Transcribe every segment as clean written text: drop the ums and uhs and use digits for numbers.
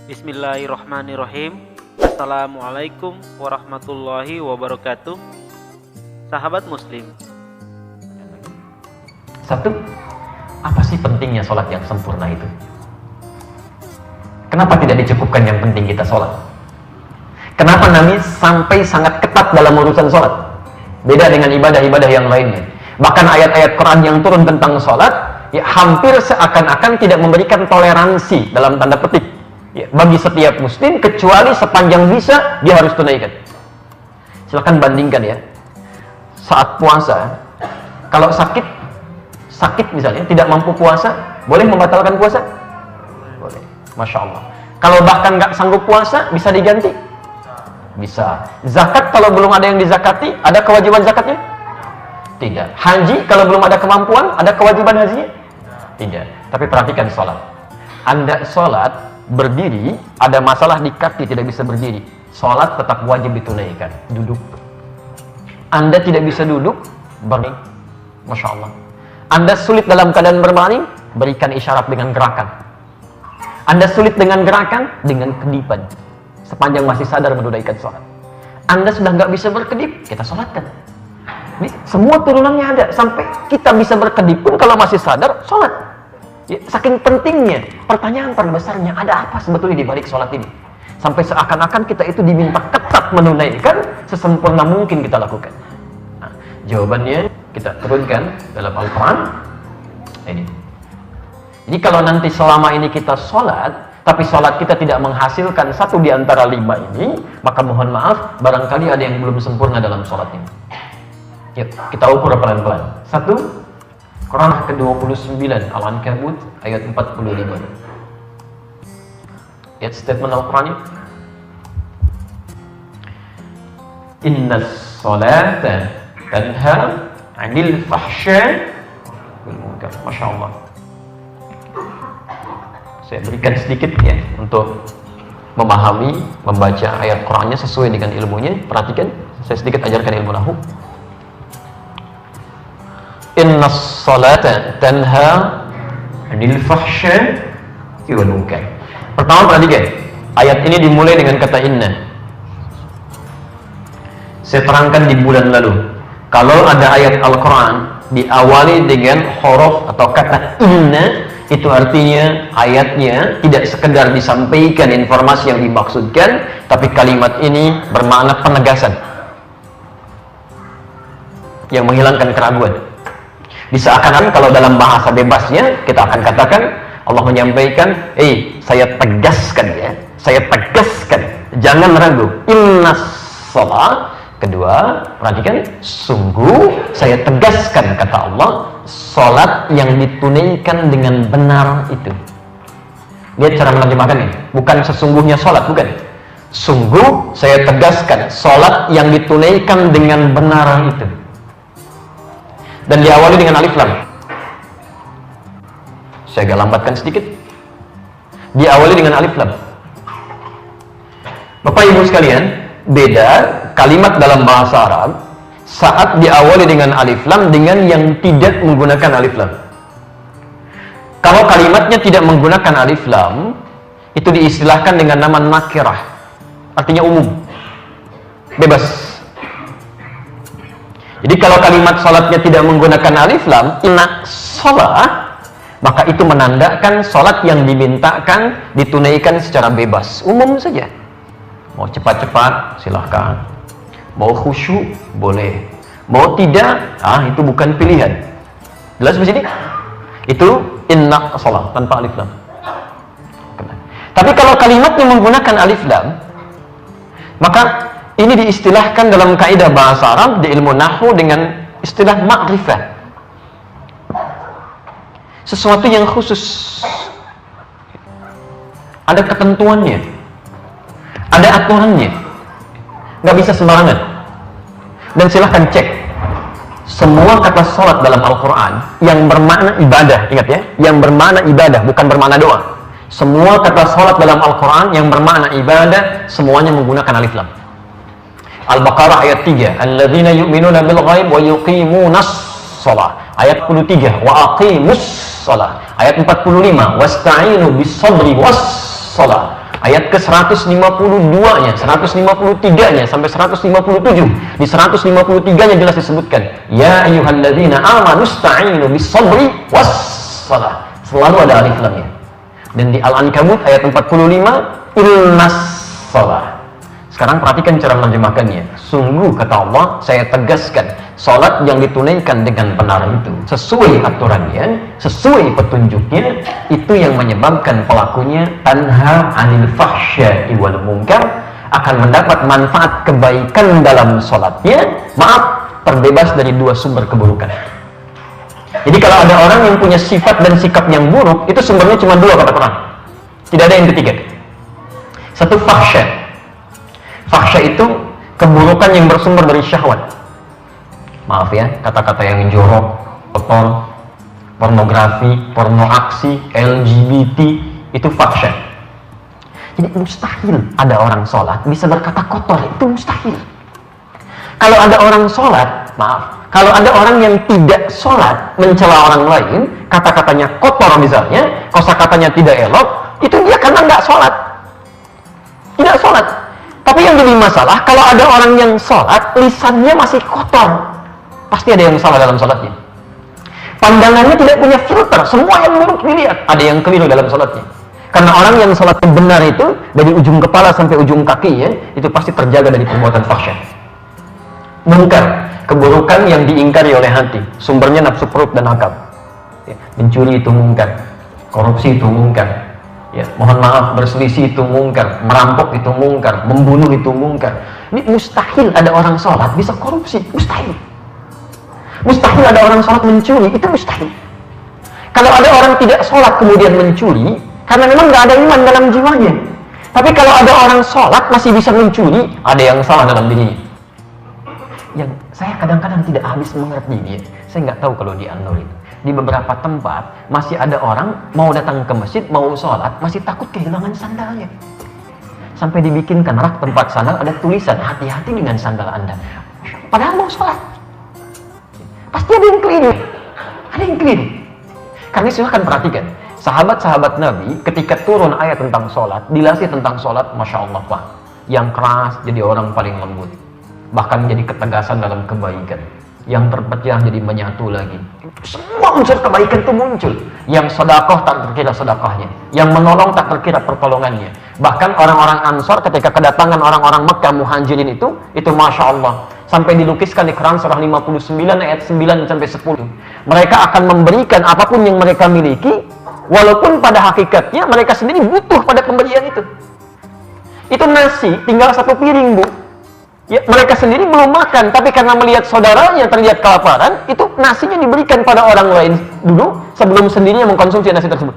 Bismillahirrahmanirrahim. Assalamualaikum warahmatullahi wabarakatuh. Sahabat muslim, satu, apa sih pentingnya sholat yang sempurna itu? Kenapa tidak dicukupkan yang penting kita sholat? Kenapa Nabi sampai sangat ketat dalam urusan sholat? Beda dengan ibadah-ibadah yang lainnya. Bahkan ayat-ayat Quran yang turun tentang sholat, ya, hampir seakan-akan tidak memberikan toleransi dalam tanda petik, ya, bagi setiap muslim, kecuali sepanjang bisa dia harus tunaikan. Silahkan bandingkan ya, saat puasa, kalau sakit misalnya, tidak mampu puasa, boleh membatalkan puasa? Boleh. Masya Allah. Kalau bahkan nggak sanggup puasa, bisa diganti? Bisa. Zakat kalau belum ada yang dizakati, ada kewajiban zakatnya? Tidak. Haji kalau belum ada kemampuan, ada kewajiban hajinya? Tidak. Tapi perhatikan sholat. Anda sholat berdiri, ada masalah di kaki, tidak bisa berdiri, sholat tetap wajib ditunaikan. Duduk. Anda tidak bisa duduk, berbaring. Masya Allah. Anda sulit dalam keadaan berbaring, berikan isyarat dengan gerakan. Anda sulit dengan gerakan, dengan kedipan. Sepanjang masih sadar menunaikan sholat. Anda sudah nggak bisa berkedip, kita sholatkan. Ini semua turunannya ada, sampai kita bisa berkedip pun kalau masih sadar, sholat. Ya, saking pentingnya, pertanyaan terbesarnya, ada apa sebetulnya di balik sholat ini? Sampai seakan-akan kita itu diminta ketat menunaikan, sesempurna mungkin kita lakukan. Nah, jawabannya kita turunkan dalam Al-Quran. Ini. Jadi kalau nanti selama ini kita sholat, tapi sholat kita tidak menghasilkan satu di antara 5 ini, maka mohon maaf, barangkali ada yang belum sempurna dalam sholat ini. Yuk, kita ukur pelan-pelan. 1, Quran ke-29 Al-Ankabut ayat 45. Lihat statement Al-Quran. Innas sholata tanha 'anil fahsya wal munkar. Masya Allah. Saya berikan sedikit ya untuk memahami, membaca ayat Qurannya sesuai dengan ilmunya. Perhatikan, saya sedikit ajarkan ilmu nahwu. Innas salata tanha 'anil fahsya wal munkar. Pertama perhatikan, ayat ini dimulai dengan kata inna. Saya terangkan di bulan lalu, kalau ada ayat Al-Quran diawali dengan huruf atau kata inna, itu artinya ayatnya tidak sekedar disampaikan informasi yang dimaksudkan, tapi kalimat ini bermakna penegasan yang menghilangkan keraguan. Diseakan-akan kalau dalam bahasa bebasnya kita akan katakan, Allah menyampaikan, saya tegaskan ya, saya tegaskan, jangan ragu. Innas shalah. Kedua, perhatikan, sungguh saya tegaskan, kata Allah, sholat yang ditunaikan dengan benar itu. Lihat cara menerjemahkannya, bukan sesungguhnya sholat, bukan. Sungguh saya tegaskan, sholat yang ditunaikan dengan benar itu. Dan diawali dengan alif lam. Saya agak lambatkan sedikit. Diawali dengan alif lam. Bapak Ibu sekalian, beda kalimat dalam bahasa Arab saat diawali dengan alif lam dengan yang tidak menggunakan alif lam. Kalau kalimatnya tidak menggunakan alif lam, itu diistilahkan dengan nama nakirah, artinya umum, bebas. Jadi kalau kalimat sholatnya tidak menggunakan alif lam, inna sholat, maka itu menandakan sholat yang dimintakan ditunaikan secara bebas, umum saja. Mau cepat-cepat, silahkan. Mau khusyuk, boleh. Mau tidak, itu bukan pilihan. Jelas di sini? Itu inna shalah tanpa alif lam. Tapi kalau kalimatnya menggunakan alif lam, maka ini diistilahkan dalam kaidah bahasa Arab di ilmu nahwu dengan istilah ma'rifah. Sesuatu yang khusus. Ada ketentuannya. Ada aturannya, nggak bisa sembarangan. Dan silahkan cek semua kata sholat dalam Al-Quran yang bermakna ibadah, ingat ya, yang bermakna ibadah, bukan bermakna doa. Semua kata sholat dalam Al-Quran yang bermakna ibadah, semuanya menggunakan alif lam. Al-Baqarah ayat 3, alladzina yu'minuna bil ghaib wa yuqimunas shalah. Ayat 43, wa aqimus shalah. Ayat 45, wasta'inu bis sabri was shalah. Ayat ke-152-nya, 153-nya sampai 157. Di 153-nya jelas disebutkan, ya ayyuhalladzina amanu ista'inu bis-sabri was-shalah. Selalu ada alif lamnya. Dan di Al-Ankabut ayat 45, innas shalah. Sekarang perhatikan cara menerjemahkannya. Sungguh kata Allah, saya tegaskan, salat yang ditunaikan dengan benar itu sesuai aturannya, sesuai petunjuknya, itu yang menyebabkan pelakunya tanha 'anil fahsya'i wal munkar, akan mendapat manfaat kebaikan dalam salatnya, maaf, terbebas dari dua sumber keburukan. Jadi kalau ada orang yang punya sifat dan sikap yang buruk, itu sumbernya cuma dua kata Quran. Tidak ada yang ketiga. Satu, fahsya. Fahsya itu keburukan yang bersumber dari syahwat. Maaf ya, kata-kata yang jorok, kotor, pornografi, porno aksi, LGBT, itu fahsya. Jadi mustahil ada orang sholat bisa berkata kotor, itu mustahil. Kalau ada orang sholat, maaf, kalau ada orang yang tidak sholat mencela orang lain, kata-katanya kotor misalnya, kosakatanya tidak elok, itu dia karena nggak sholat. Tidak sholat. Tapi yang jadi masalah, kalau ada orang yang sholat, lisannya masih kotor, pasti ada yang salah dalam sholatnya. Pandangannya tidak punya filter, semua yang buruk dilihat, ada yang keliru dalam sholatnya. Karena orang yang sholat benar itu, dari ujung kepala sampai ujung kakinya, itu pasti terjaga dari perbuatan fahsya. Munkar, keburukan yang diingkari oleh hati, sumbernya nafsu perut dan akal. Mencuri itu munkar, korupsi itu munkar. Ya, mohon maaf, berselisih itu mungkar, merampok itu mungkar, membunuh itu mungkar. Ini mustahil ada orang sholat bisa korupsi, mustahil. Mustahil ada orang sholat mencuri, itu mustahil. Kalau ada orang tidak sholat kemudian mencuri, karena memang nggak ada iman dalam jiwanya. Tapi kalau ada orang sholat masih bisa mencuri, ada yang salah dalam dirinya. Yang saya kadang-kadang tidak habis mengerti dia, saya nggak tahu kalau di An-Nur itu. Di beberapa tempat masih ada orang mau datang ke masjid, mau sholat, masih takut kehilangan sandalnya. Sampai dibikinkan rak tempat sandal, ada tulisan, hati-hati dengan sandal Anda. Padahal mau sholat. Pasti ada yang keliru. Ada yang keliru. Karena silahkan perhatikan, sahabat-sahabat Nabi ketika turun ayat tentang sholat, dilatih tentang sholat, Masya Allah Pak. Yang keras jadi orang paling lembut. Bahkan menjadi ketegasan dalam kebaikan. Yang terpecah jadi menyatu lagi. Semua unsur kebaikan itu muncul. Yang sedekah tak terkira sedekahnya, yang menolong tak terkira pertolongannya. Bahkan orang-orang Ansor ketika kedatangan orang-orang Mekah Muhajirin itu Masya Allah, sampai dilukiskan di Quran surah 59 ayat 9 sampai 10. Mereka akan memberikan apapun yang mereka miliki, walaupun pada hakikatnya mereka sendiri butuh pada pemberian itu. Itu nasi tinggal satu piring, Bu. Ya, mereka sendiri belum makan, tapi karena melihat saudaranya terlihat kelaparan, itu nasinya diberikan pada orang lain dulu sebelum sendirinya mengkonsumsi nasi tersebut.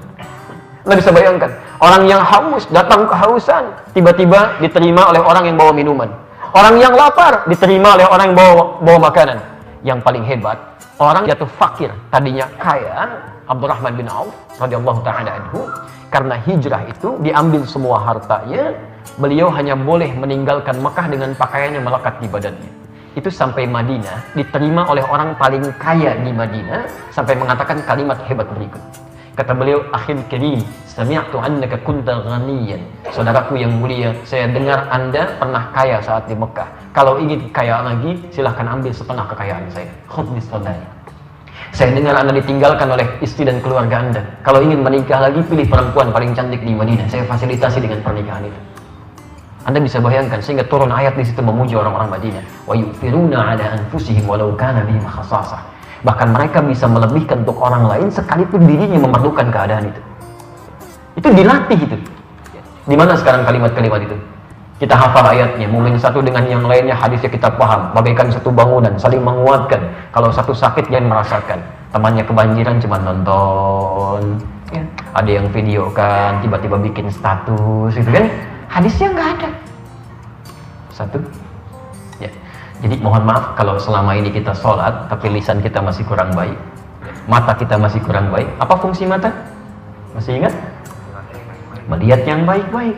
Anda bisa bayangkan, orang yang haus, datang kehausan, tiba-tiba diterima oleh orang yang bawa minuman. Orang yang lapar, diterima oleh orang yang bawa makanan. Yang paling hebat, orang jatuh fakir, tadinya kaya, Abdurrahman bin Auf radhiyallahu ta'ala anhu, karena hijrah itu diambil semua hartanya. Beliau hanya boleh meninggalkan Mekah dengan pakaian yang melekat di badannya. Itu sampai Madinah, diterima oleh orang paling kaya di Madinah, sampai mengatakan kalimat hebat berikut. Kata beliau, akhil karim, sami'tu annaka kunta ghaniyan. Saudaraku yang mulia, saya dengar Anda pernah kaya saat di Mekah. Kalau ingin kaya lagi, silahkan ambil setengah kekayaan saya. Khudh bisadai. Saya dengar Anda ditinggalkan oleh istri dan keluarga Anda. Kalau ingin menikah lagi, pilih perempuan paling cantik di Madinah. Saya fasilitasi dengan pernikahan itu. Anda bisa bayangkan, sehingga turun ayat di situ memuji orang-orang Madinah. Wa yu'thiruna 'ala anfusihim walau kana bihim khassasah. Bahkan mereka bisa melebihkan untuk orang lain sekalipun dirinya memerlukan keadaan itu. Itu dilatih itu. Di mana sekarang kalimat-kalimat itu? Kita hafal ayatnya, mungkin satu dengan yang lainnya hadisnya kita paham, bagaikan satu bangunan, saling menguatkan. Kalau satu sakit jangan merasakan, temannya kebanjiran cuma nonton, ya. Ada yang videokan, tiba-tiba bikin status, gitu kan? Hadisnya nggak ada. Satu, ya. Jadi mohon maaf kalau selama ini kita sholat, tapi lisan kita masih kurang baik, mata kita masih kurang baik. Apa fungsi mata? Masih ingat? Melihat yang baik-baik.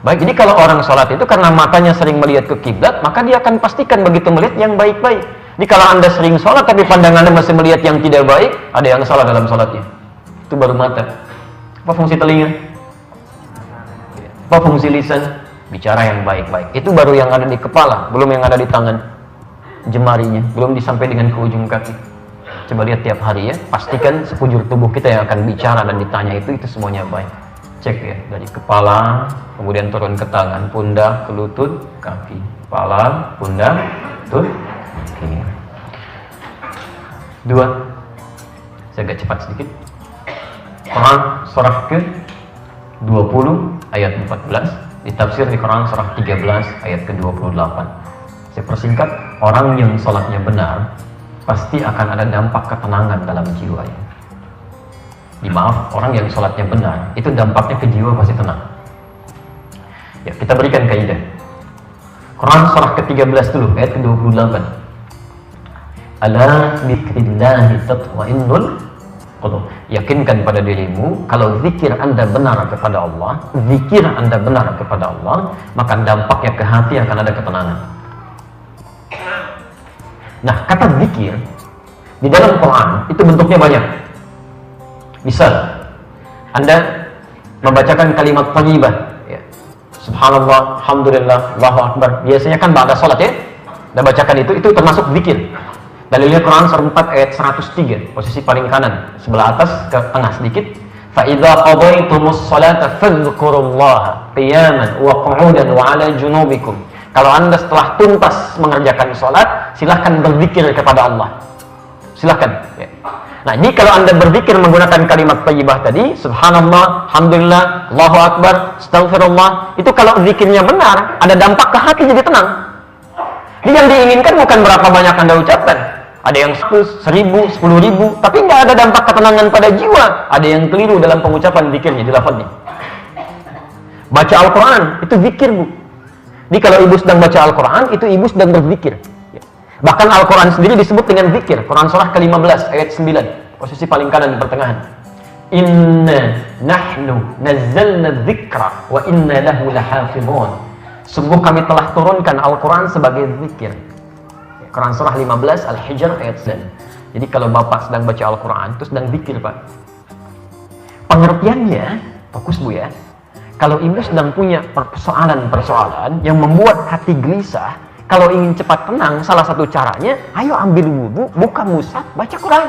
Baik, jadi kalau orang sholat itu karena matanya sering melihat ke kiblat, maka dia akan pastikan begitu melihat yang baik-baik. Jadi kalau Anda sering sholat tapi pandangannya masih melihat yang tidak baik, ada yang salah dalam sholatnya. Itu baru mata. Apa fungsi telinga? Apa fungsi lisan? Bicara yang baik-baik. Itu baru yang ada di kepala, belum yang ada di tangan, jemarinya, belum disampai dengan ke ujung kaki. Coba lihat tiap hari ya, pastikan sekujur tubuh kita yang akan bicara dan ditanya itu semuanya baik. Cek ya, dari kepala, kemudian turun ke tangan, pundak, ke lutut, kaki. Kepala, pundak, lutut, kaki. 2. Saya agak cepat sedikit. Quran surah ke 20 ayat 14, ditafsir di Quran surah 13 ayat ke 28. Saya persingkat, orang yang sholatnya benar pasti akan ada dampak ketenangan dalam jiwanya. Dimaaf, orang yang sholatnya benar itu dampaknya ke jiwa pasti tenang. Ya, kita berikan kaidah. Quran surah ke-13 dulu ayat ke-28. Ala dzikrillahi tatma'innul qulub. Yakinkan pada dirimu kalau zikir Anda benar kepada Allah, zikir Anda benar kepada Allah, maka dampaknya ke hati akan ada ketenangan. Nah, kata zikir di dalam Quran itu bentuknya banyak. Misal, Anda membacakan kalimat thayyibah, ya. Subhanallah, alhamdulillah, Allahu akbar. Biasanya kan ba'da salat ya. Anda bacakan itu termasuk zikir. Dalilnya Quran surah 4 ayat 103, posisi paling kanan, sebelah atas ke tengah sedikit. Fa idza qadaytumus salata fadhkurullaha qiyaman wa qu'udan wa 'ala junubikum. Kalau Anda setelah tuntas mengerjakan salat, silahkan berzikir kepada Allah. Silahkan. Ya. Nah, ini kalau Anda berzikir menggunakan kalimat thayyibah tadi, subhanallah, alhamdulillah, Allahu akbar, astaghfirullah, itu kalau zikirnya benar, ada dampak ke hati jadi tenang. Ini yang diinginkan bukan berapa banyak Anda ucapkan. Ada yang 100, 1000, 10.000, tapi nggak ada dampak ketenangan pada jiwa. Ada yang keliru dalam pengucapan zikirnya, di lafadznya. Baca Al-Quran, itu zikir, Bu. Jadi kalau ibu sedang baca Al-Quran, itu ibu sedang berzikir. Bahkan Al-Quran sendiri disebut dengan zikir. Quran surah ke-15 ayat 9, posisi paling kanan di pertengahan. Inna nahnu nazzalna dzikra wa inna lahu lahafizun. Sungguh kami telah turunkan Al-Quran sebagai zikir. Quran surah 15 Al-Hijr ayat 9. Jadi kalau bapak sedang baca Al-Quran, itu sedang zikir, Pak. Pengertiannya, fokus Bu ya. Kalau ibu sedang punya persoalan-persoalan yang membuat hati gelisah, kalau ingin cepat tenang, salah satu caranya, ayo ambil wudhu, buka mushaf, baca Quran.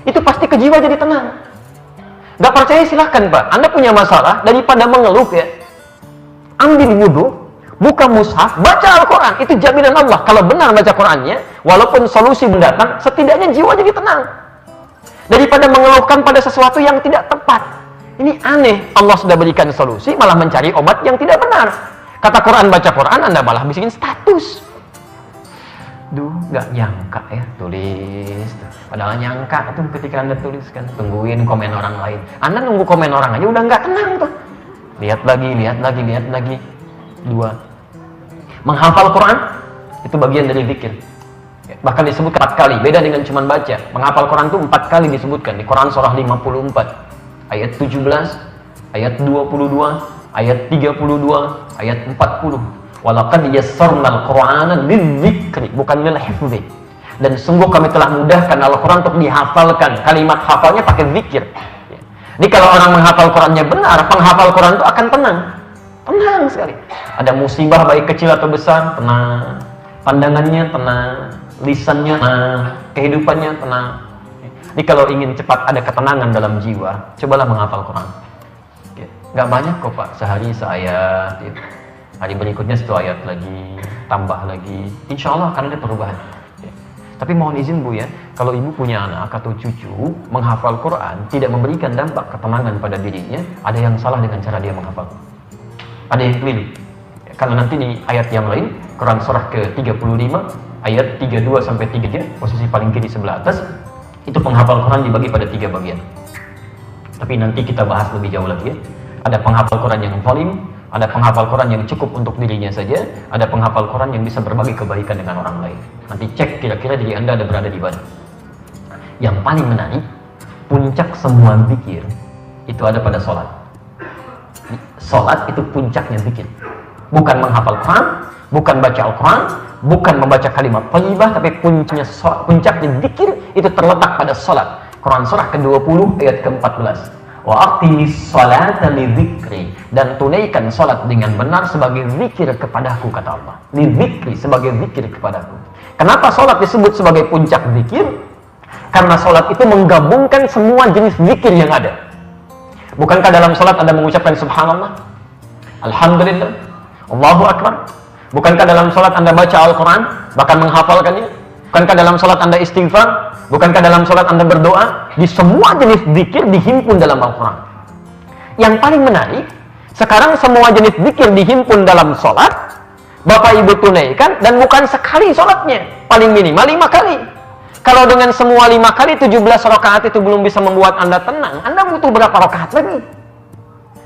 Itu pasti ke jiwa jadi tenang. Gak percaya silahkan Pak, Anda punya masalah, daripada mengeluh ya, ambil wudhu, buka mushaf, baca Al-Quran. Itu jaminan Allah, kalau benar baca Qurannya, walaupun solusi mendatang, setidaknya jiwa jadi tenang. Daripada mengeluhkan pada sesuatu yang tidak tepat. Ini aneh, Allah sudah berikan solusi, malah mencari obat yang tidak benar. Kata Quran, baca Quran, Anda malah bikin status. Duh, gak nyangka ya, tulis. Padahal nyangka tuh ketika Anda tuliskan. Tungguin komen orang lain. Anda nunggu komen orang aja udah gak tenang tuh. Lihat lagi. 2. Menghafal Quran, itu bagian dari zikir. Bahkan disebut 4 kali, beda dengan cuma baca. Menghafal Quran itu 4 kali disebutkan. Di Quran surah 54. Ayat 17, ayat 22, ayat 32, ayat 40. Walaqad yassarnal Qur'ana lidzikri, bukan lil hifzi. Dan sungguh kami telah mudahkan Al-Quran untuk dihafalkan. Kalimat hafalnya pakai zikir. Jadi kalau orang menghafal Qurannya benar, penghafal Quran itu akan tenang. Tenang sekali. Ada musibah baik kecil atau besar, tenang. Pandangannya tenang, lisannya tenang, kehidupannya tenang. Jadi kalau ingin cepat ada ketenangan dalam jiwa, cobalah menghafal Quran. Gak banyak kok Pak, sehari seayat, ya. Hari berikutnya 1 ayat lagi, tambah lagi. Insya Allah akan ada perubahan. Ya. Tapi mohon izin Bu ya, kalau ibu punya anak atau cucu, menghafal Quran tidak memberikan dampak ketenangan pada dirinya, ada yang salah dengan cara dia menghafal. Ada yang keliru. Ya, karena nanti di ayat yang lain, Quran surah ke-35, ayat 32-33, posisi paling kiri sebelah atas, itu penghafal Quran dibagi pada 3 bagian. Tapi nanti kita bahas lebih jauh lagi ya. Ada penghafal Quran yang zalim, ada penghafal Quran yang cukup untuk dirinya saja, ada penghafal Quran yang bisa berbagi kebaikan dengan orang lain. Nanti cek kira-kira diri Anda ada berada di mana. Yang paling menarik, puncak semua zikir itu ada pada sholat. Sholat itu puncaknya zikir. Bukan menghafal Quran, bukan baca Al-Quran, bukan membaca kalimat thayyibah, tapi puncaknya zikir itu terletak pada sholat. Quran surah ke-20 ayat ke-14. Wa aqimis salata lidzikri, dan tunaikan salat dengan benar sebagai zikir kepadaku, kata Allah. Lidzikri, sebagai zikir kepadaku. Kenapa salat disebut sebagai puncak zikir? Karena salat itu menggabungkan semua jenis zikir yang ada. Bukankah dalam salat Anda mengucapkan subhanallah, alhamdulillah, Allahu akbar? Bukankah dalam salat Anda baca Al-Quran, bahkan menghafalkannya? Bukankah dalam salat Anda istighfar? Bukankah dalam salat Anda berdoa? Di semua jenis zikir dihimpun dalam Al-Quran. Yang paling menarik, sekarang semua jenis zikir dihimpun dalam salat, Bapak Ibu tunaikan, dan bukan sekali salatnya, paling minimal 5 kali. Kalau dengan semua 5 kali 17 rakaat itu belum bisa membuat Anda tenang, Anda butuh berapa rakaat lagi?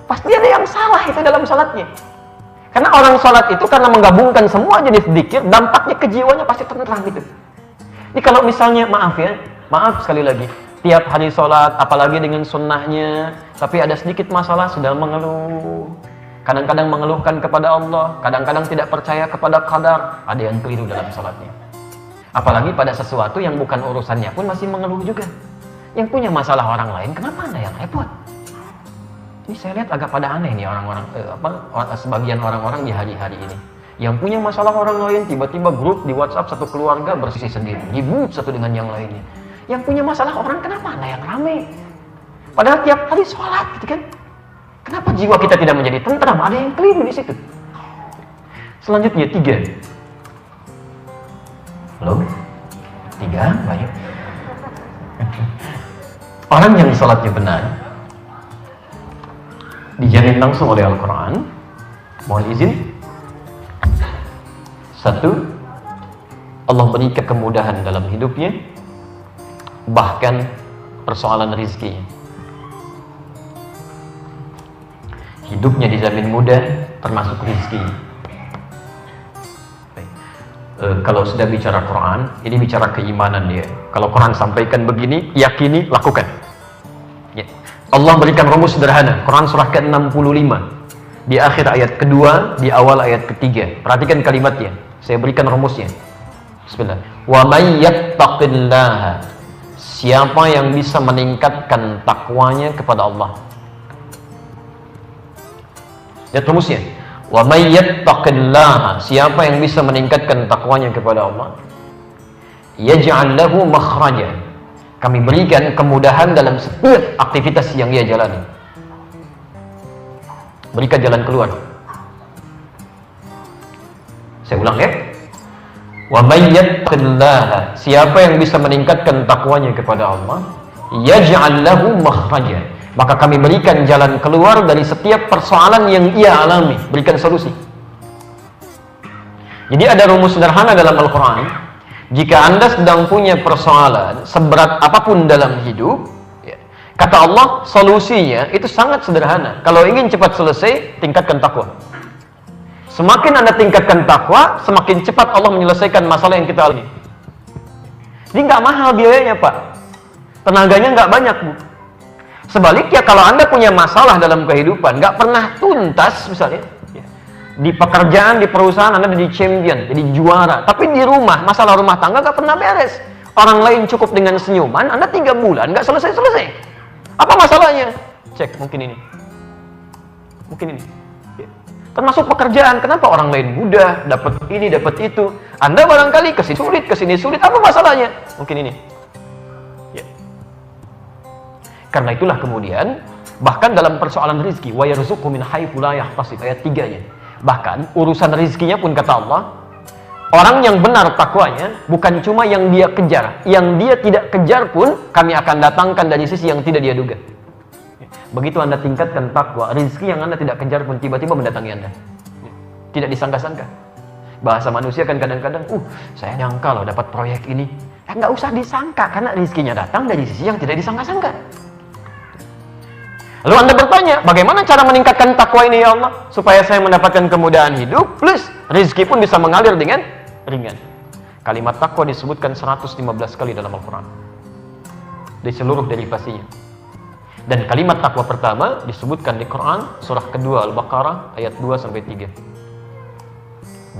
Pasti ada yang salah itu dalam salatnya. Karena orang salat itu karena menggabungkan semua jenis zikir, dampaknya ke jiwanya pasti tenang gitu. Ini kalau misalnya, maaf sekali lagi, tiap hari salat, apalagi dengan sunnahnya, tapi ada sedikit masalah sudah mengeluh. Kadang-kadang mengeluhkan kepada Allah, kadang-kadang tidak percaya kepada qadar, ada yang keliru dalam salatnya. Apalagi pada sesuatu yang bukan urusannya pun masih mengeluh juga. Yang punya masalah orang lain, kenapa Anda yang repot? Ini saya lihat agak pada aneh nih orang-orang, sebagian orang-orang di hari-hari ini. Yang punya masalah orang lain, tiba-tiba grup di WhatsApp satu keluarga bersisi sendiri, ribut satu dengan yang lainnya. Yang punya masalah orang, kenapa Anda yang rame? Padahal tiap hari sholat, gitu kan? Kenapa jiwa kita tidak menjadi tentram? Ada yang keliru di situ. Selanjutnya 3. Belum? 3, banyak. Orang yang sholatnya benar, dijamin langsung oleh Al-Quran. Mohon izin. 1, Allah berikan kemudahan dalam hidupnya, bahkan persoalan rizki. Hidupnya dijamin mudah, termasuk rizki. Kalau sudah bicara Quran, ini bicara keimanan dia. Kalau Quran sampaikan begini, yakini, lakukan. Ya. Allah berikan rumus sederhana, Quran surah ke-65, di akhir ayat kedua, di awal ayat ketiga. Perhatikan kalimatnya, saya berikan rumusnya. Bismillah. Wa may yattaqillaha, siapa yang bisa meningkatkan takwanya kepada Allah. Lihat rumusnya. Wa may yattaqillaha, siapa yang bisa meningkatkan takwanya kepada Allah, yaj'al lahu makhraja, kami berikan kemudahan dalam setiap aktivitas yang ia jalani. Berikan jalan keluar. Saya ulang ya. Wa may yattaqillaha, siapa yang bisa meningkatkan takwanya kepada Allah, yaj'al lahu makhraja, maka kami berikan jalan keluar dari setiap persoalan yang ia alami, berikan solusi. Jadi ada rumus sederhana dalam Al-Quran. Jika Anda sedang punya persoalan seberat apapun dalam hidup, ya, kata Allah, solusinya itu sangat sederhana. Kalau ingin cepat selesai, tingkatkan takwa. Semakin Anda tingkatkan takwa, semakin cepat Allah menyelesaikan masalah yang kita alami. Jadi nggak mahal biayanya, Pak. Tenaganya nggak banyak, Bu. Sebaliknya, kalau Anda punya masalah dalam kehidupan, nggak pernah tuntas, misalnya, ya, di pekerjaan, di perusahaan, Anda jadi champion, jadi juara, tapi di rumah, masalah rumah tangga nggak pernah beres. Orang lain cukup dengan senyuman, Anda 3 bulan nggak selesai-selesai. Apa masalahnya? Cek, mungkin ini. Mungkin ini. Ya. Termasuk pekerjaan, kenapa orang lain mudah, dapat ini, dapat itu. Anda barangkali kesini sulit, apa masalahnya? Mungkin ini. Karena itulah kemudian, bahkan dalam persoalan rizki, wa yarzuqhu min haitsu la yahtasib, ayat 3-nya. Bahkan urusan rizkinya pun kata Allah, orang yang benar takwanya bukan cuma yang dia kejar, yang dia tidak kejar pun kami akan datangkan dari sisi yang tidak dia duga. Begitu Anda tingkatkan takwa, rizki yang Anda tidak kejar pun tiba-tiba mendatangi Anda. Tidak disangka-sangka. Bahasa manusia kan kadang-kadang, saya nyangka loh dapat proyek ini. Nggak usah disangka, karena rizkinya datang dari sisi yang tidak disangka-sangka. Lalu Anda bertanya, bagaimana cara meningkatkan takwa ini ya Allah? Supaya saya mendapatkan kemudahan hidup, plus rezeki pun bisa mengalir dengan ringan. Kalimat takwa disebutkan 115 kali dalam Al-Quran. Di seluruh derivasinya. Dan kalimat takwa pertama disebutkan di Quran, surah kedua Al-Baqarah, ayat 2-3.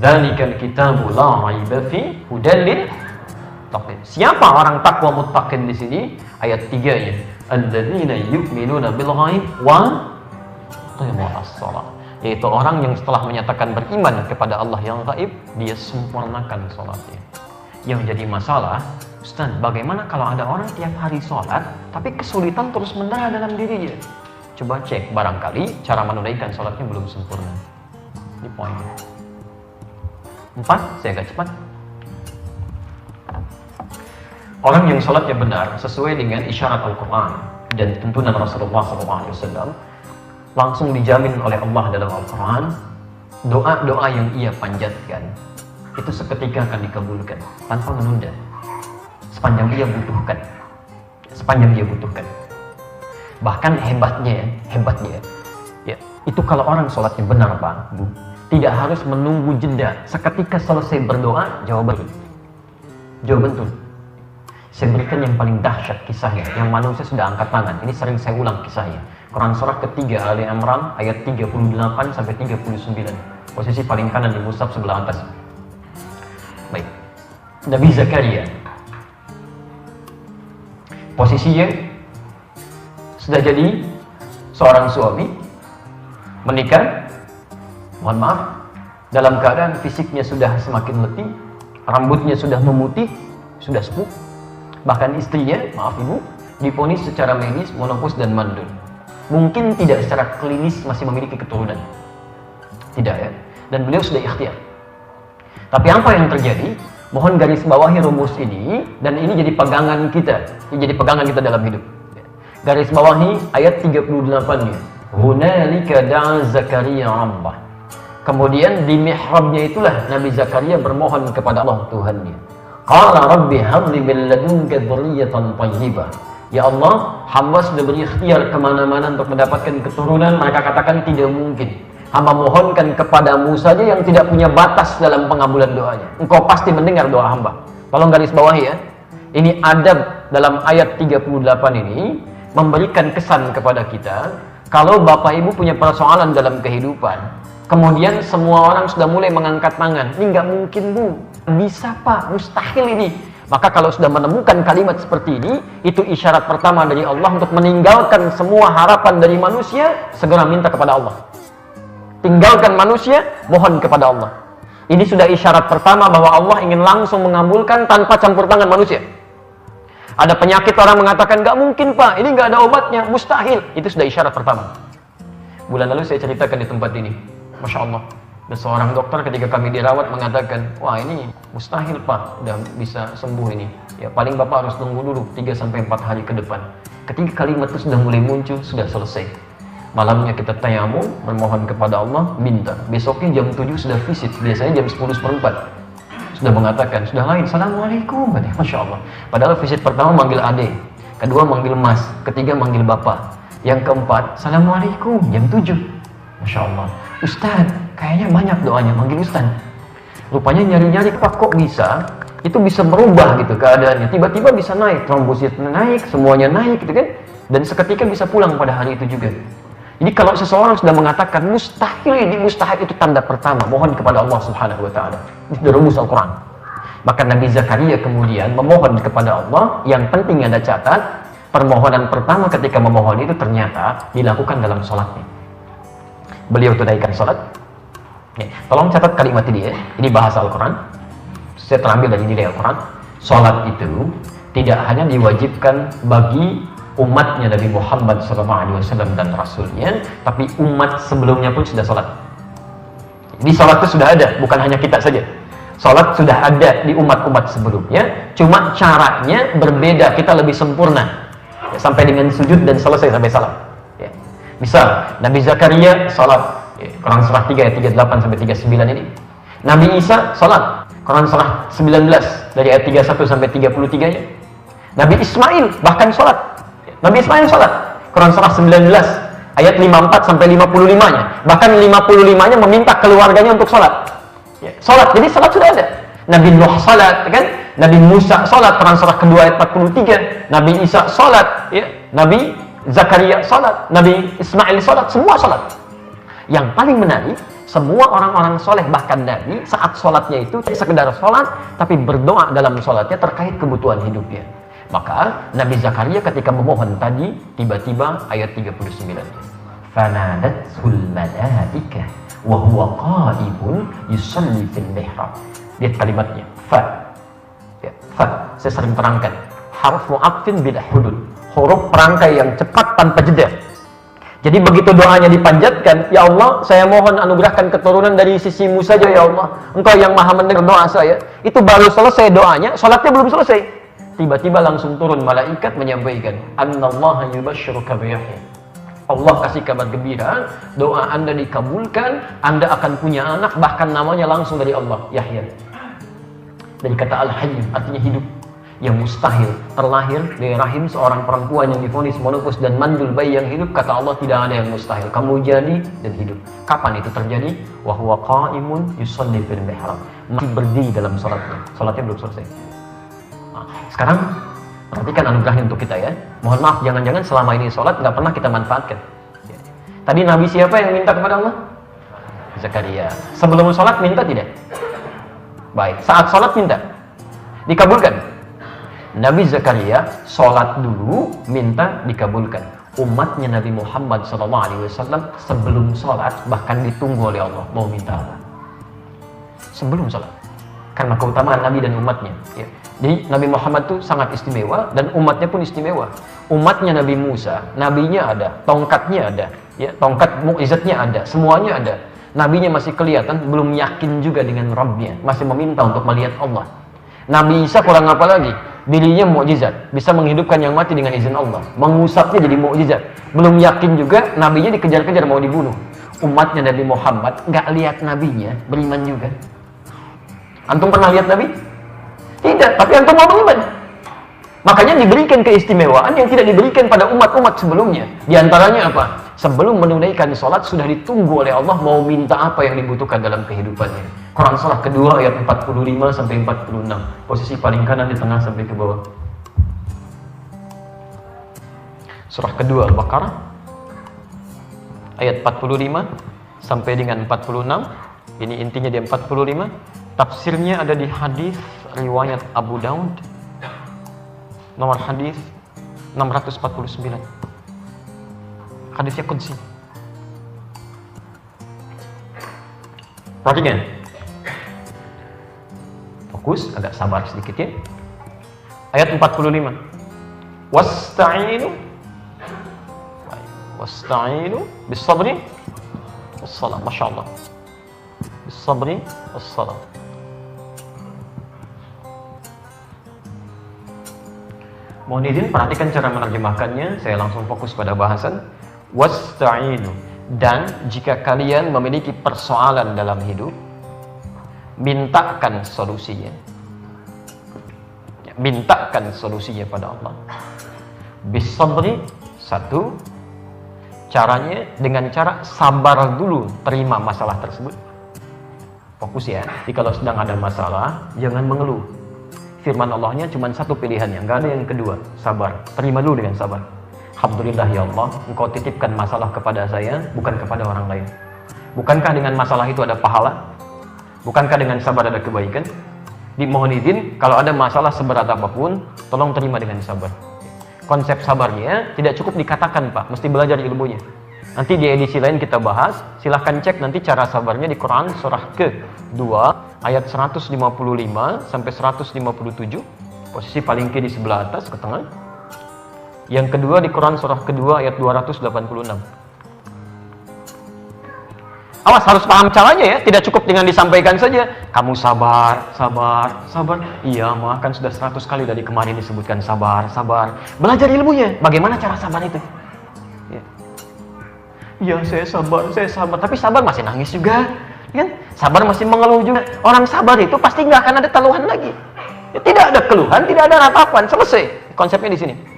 Dzalikal kitabu la raiba fi hudan lil muttaqin. Siapa orang takwa muttaqin di sini? Ayat 3-nya. alladzina yu'minuna bil ghaib wa qiyamus shalah, yaitu orang yang setelah menyatakan beriman kepada Allah yang gaib, dia sempurnakan salatnya. Yang jadi masalah, Ustaz, bagaimana kalau ada orang tiap hari sholat tapi kesulitan terus mendera dalam dirinya? Coba cek, barangkali cara menunaikan sholatnya belum sempurna. Ini poin 4, saya agak cepat. Orang yang sholatnya benar sesuai dengan isyarat Al-Quran dan tuntunan Rasulullah SAW, langsung dijamin oleh Allah dalam Al-Quran, doa-doa yang ia panjatkan itu seketika akan dikabulkan tanpa menunda, sepanjang dia butuhkan. Bahkan hebatnya ya, itu kalau orang sholatnya benar Pak Bu, tidak harus menunggu jeda, seketika selesai berdoa jawaban turun. Saya berikan yang paling dahsyat kisahnya, yang manusia sudah angkat tangan. Ini sering saya ulang kisahnya. Quran surah ketiga Ali Imran ayat 38 sampai 39. Posisi paling kanan di mushaf sebelah atas. Baik. Nabi Zakaria. Posisinya sudah jadi seorang suami, menikah, mohon maaf, dalam keadaan fisiknya sudah semakin letih, rambutnya sudah memutih, sudah sepuh. Bahkan istrinya, maaf ibu, divonis secara medis menopause dan mandul. Mungkin tidak secara klinis masih memiliki keturunan, tidak ya, dan beliau sudah ikhtiar. Tapi apa yang terjadi? Mohon garis bawahi rumus ini, dan ini jadi pegangan kita dalam hidup. Garis bawahi ayat 38-nya. Hunalika da'a Zakaria rabbah. Kemudian di mihrabnya itulah Nabi Zakaria bermohon kepada Allah Tuhannya. Qala rabbi habli min ladunka dzurriyyatan thayyibah. Ya Allah, hamba sudah berikhtiar kemana-mana untuk mendapatkan keturunan. Mereka katakan tidak mungkin. Hamba mohonkan kepadamu saja yang tidak punya batas dalam pengabulan doanya. Engkau pasti mendengar doa hamba. Tolong garis bawahi ya. Ini adab dalam ayat 38 ini memberikan kesan kepada kita. Kalau bapak ibu punya persoalan dalam kehidupan, kemudian semua orang sudah mulai mengangkat tangan. Ini nggak mungkin Bu. Bisa Pak, mustahil ini. Maka kalau sudah menemukan kalimat seperti ini, itu isyarat pertama dari Allah untuk meninggalkan semua harapan dari manusia, segera minta kepada Allah. Tinggalkan manusia, mohon kepada Allah. Ini sudah isyarat pertama bahwa Allah ingin langsung mengabulkan tanpa campur tangan manusia. Ada penyakit orang mengatakan, nggak mungkin Pak, ini nggak ada obatnya, mustahil. Itu sudah isyarat pertama. Bulan lalu saya ceritakan di tempat ini. Masya Allah. Dan seorang dokter ketika kami dirawat mengatakan, wah ini mustahil Pak, udah bisa sembuh ini. Ya paling Bapak harus tunggu dulu 3-4 hari ke depan. Ketika kalimat itu sudah mulai muncul, sudah selesai. Malamnya kita tayamum, bermohon kepada Allah, minta. Besoknya jam 7 sudah visit, biasanya jam 10:04. Sudah mengatakan, sudah lain, Assalamualaikum. Masya Allah. Padahal visit pertama manggil adik, kedua manggil mas, ketiga manggil bapak. Yang keempat, Assalamualaikum, jam 7. Masya Allah. Ustaz, kayaknya banyak doanya manggil Ustaz. Rupanya nyari-nyari kok bisa, itu bisa berubah gitu keadaannya. Tiba-tiba bisa naik, trombosit naik, semuanya naik gitu kan. Dan seketika bisa pulang pada hari itu juga. Jadi kalau seseorang sudah mengatakan mustahil ini, mustahil itu tanda pertama, mohon kepada Allah Subhanahu wa taala. Ini sudah rumus Al-Qur'an. Maka Nabi Zakaria kemudian memohon kepada Allah, yang penting ada catat, permohonan pertama ketika memohon itu ternyata dilakukan dalam sholatnya. Beliau tunaikan sholat. Tolong catat kalimat ini ya. Ini bahasa Al-Quran. Saya terambil dari nilai Al-Quran. Sholat itu tidak hanya diwajibkan bagi umatnya Nabi Muhammad SAW dan Rasulnya, tapi umat sebelumnya pun sudah sholat. Jadi sholat itu sudah ada, bukan hanya kita saja. Sholat sudah ada di umat-umat sebelumnya, cuma caranya berbeda, kita lebih sempurna. Ya, sampai dengan sujud dan selesai sampai salam. Ya. Misal, Nabi Zakaria sholat, ya, Quran surah 3 ayat 38 sampai 39 ini. Nabi Isa sholat, Quran surah 19 dari ayat 31 sampai 33 nya. Nabi Ismail bahkan sholat. Nabi Ismail sholat, Quran surah 19 ayat 54 sampai 55 nya. Bahkan 55 nya meminta keluarganya untuk sholat. Ya, sholat, jadi sholat sudah ada. Nabi Nuh sholat, kan? Nabi Musa sholat, Quran surah kedua ayat 43. Nabi Isa sholat, ya. Nabi Zakaria sholat, Nabi Ismail sholat, semua sholat. Yang paling menarik, semua orang-orang soleh, bahkan Nabi, saat sholatnya itu tidak sekedar sholat, tapi berdoa dalam sholatnya terkait kebutuhan hidupnya. Maka Nabi Zakaria ketika memohon tadi, tiba-tiba ayat 39. Fanadatul malaikah wa huwa qa'imun yusalli fil mihrab. Lihat kalimatnya, fa. Ya, fa. Saya sering terangkan. Harf mu'affin bila hudud. Huruf perangkai yang cepat tanpa jeda. Jadi begitu doanya dipanjatkan, ya Allah, saya mohon anugerahkan keturunan dari sisimu saja ya Allah. Engkau yang maha mendengar doa saya. Itu baru selesai doanya, sholatnya belum selesai. Tiba-tiba langsung turun malaikat menyampaikan, Annallaha yubashshiruka bi Yahya. Allah kasih kabar gembira, doa Anda dikabulkan, Anda akan punya anak, bahkan namanya langsung dari Allah, Yahya. Dari kata Al-Hayy, artinya hidup. Yang mustahil terlahir dari rahim seorang perempuan yang divonis monopus dan mandul bayi yang hidup, kata Allah tidak ada yang mustahil. Kamu jadi dan hidup. Kapan itu terjadi? Wa huwa qa'imun yusalli fil mihrab. Masih berdiri dalam salatnya. Salatnya belum selesai. Nah, sekarang perhatikan anugerahnya untuk kita ya. Mohon maaf, jangan-jangan selama ini salat nggak pernah kita manfaatkan. Tadi Nabi siapa yang minta kepada Allah? Zakaria. Sebelum salat minta tidak? Baik. Saat salat minta? Dikabulkan? Nabi Zakaria sholat dulu, minta dikabulkan. Umatnya Nabi Muhammad SAW sebelum sholat bahkan ditunggu oleh Allah mau minta apa. Sebelum sholat, karena keutamaan Nabi dan umatnya. Ya. Jadi Nabi Muhammad itu sangat istimewa dan umatnya pun istimewa. Umatnya Nabi Musa, nabinya ada, tongkatnya ada, ya, tongkat mukjizatnya ada, semuanya ada. Nabinya masih kelihatan, belum yakin juga dengan Rabbnya, masih meminta untuk melihat Allah. Nabi Isa kurang apa lagi? Dirinya mukjizat, bisa menghidupkan yang mati dengan izin Allah, mengusapnya jadi mukjizat. Belum yakin juga, nabinya dikejar-kejar mau dibunuh. Umatnya Nabi Muhammad nggak lihat nabinya, beriman juga. Antum pernah lihat nabi? Tidak, tapi antum mau beriman. Makanya diberikan keistimewaan yang tidak diberikan pada umat-umat sebelumnya. Di antaranya apa? Sebelum menunaikan sholat sudah ditunggu oleh Allah mau minta apa yang dibutuhkan dalam kehidupannya. Quran surah kedua ayat 45 sampai 46. Posisi paling kanan di tengah sampai ke bawah. Surah kedua Al-Baqarah ayat 45 sampai dengan 46. Ini intinya di 45. Tafsirnya ada di hadis riwayat Abu Daud. Nomor hadis 649. Hadisnya qudsi. Perhatikan. Fokus, agak sabar sedikit ya. Ayat 45. Wasta'inu bis-sabri was-salah. Masyaallah. Bis-sabri was-salah. Mohon izin perhatikan cara menerjemahkannya. Saya langsung fokus pada bahasan. Wasta'inu, dan jika kalian memiliki persoalan dalam hidup, mintakan solusinya. Mintakan solusinya pada Allah. Bis-sabri, satu, caranya dengan cara sabar dulu terima masalah tersebut. Fokus ya. Jadi kalau sedang ada masalah, jangan mengeluh. Firman Allahnya cuma satu pilihannya, nggak ada yang kedua. Sabar, terima dulu dengan sabar. Alhamdulillah ya Allah, Engkau titipkan masalah kepada saya, bukan kepada orang lain. Bukankah dengan masalah itu ada pahala? Bukankah dengan sabar ada kebaikan? Dimohon izin, kalau ada masalah seberat apapun, tolong terima dengan sabar. Konsep sabarnya tidak cukup dikatakan Pak, mesti belajar ilmunya. Nanti di edisi lain kita bahas, silahkan cek nanti cara sabarnya di Quran surah ke-2 ayat 155 sampai 157, posisi paling kiri sebelah atas ke tengah. Yang kedua di Quran surah kedua ayat 286. Awas, harus paham caranya ya, tidak cukup dengan disampaikan saja. Kamu sabar, sabar, sabar. Iya, mah kan sudah 100 kali dari kemarin disebutkan sabar, sabar. Belajar ilmunya, bagaimana cara sabar itu? Iya, saya sabar, tapi sabar masih nangis juga, kan? Sabar masih mengeluh juga. Orang sabar itu pasti nggak akan ada keluhan lagi. Ya, tidak ada keluhan, tidak ada ratapan, selesai. Konsepnya di sini.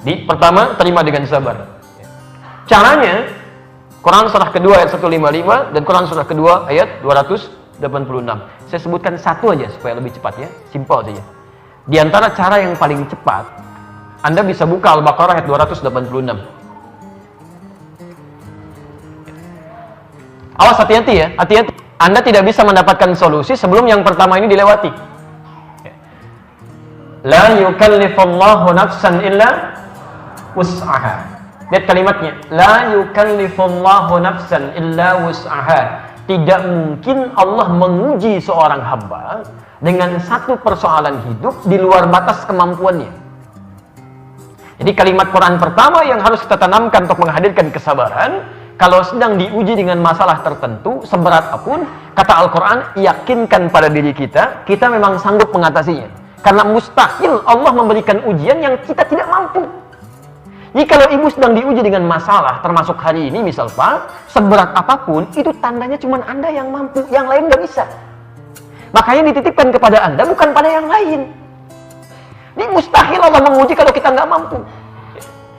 Di pertama, terima dengan sabar. Caranya, Quran surah kedua ayat 155 dan Quran surah kedua ayat 286. Saya sebutkan satu aja supaya lebih cepat ya, simpel saja. Di antara cara yang paling cepat, Anda bisa buka Al-Baqarah ayat 286. Awas, hati-hati ya, hati-hati. Anda tidak bisa mendapatkan solusi sebelum yang pertama ini dilewati. La yukallifullahu nafsan illa wus'aha. Lihat kalimatnya, la yukallifullahu nafsan illa wus'aha. Tidak mungkin Allah menguji seorang hamba dengan satu persoalan hidup di luar batas kemampuannya. Jadi kalimat Quran pertama yang harus kita tanamkan untuk menghadirkan kesabaran, kalau sedang diuji dengan masalah tertentu, seberat apapun, kata Al-Quran, yakinkan pada diri kita, kita memang sanggup mengatasinya. Karena mustahil Allah memberikan ujian yang kita tidak mampu. Jadi kalau ibu sedang diuji dengan masalah, termasuk hari ini misal Pak, seberat apapun, itu tandanya cuma Anda yang mampu, yang lain nggak bisa. Makanya dititipkan kepada Anda, bukan pada yang lain. Ini mustahil Allah menguji kalau kita nggak mampu.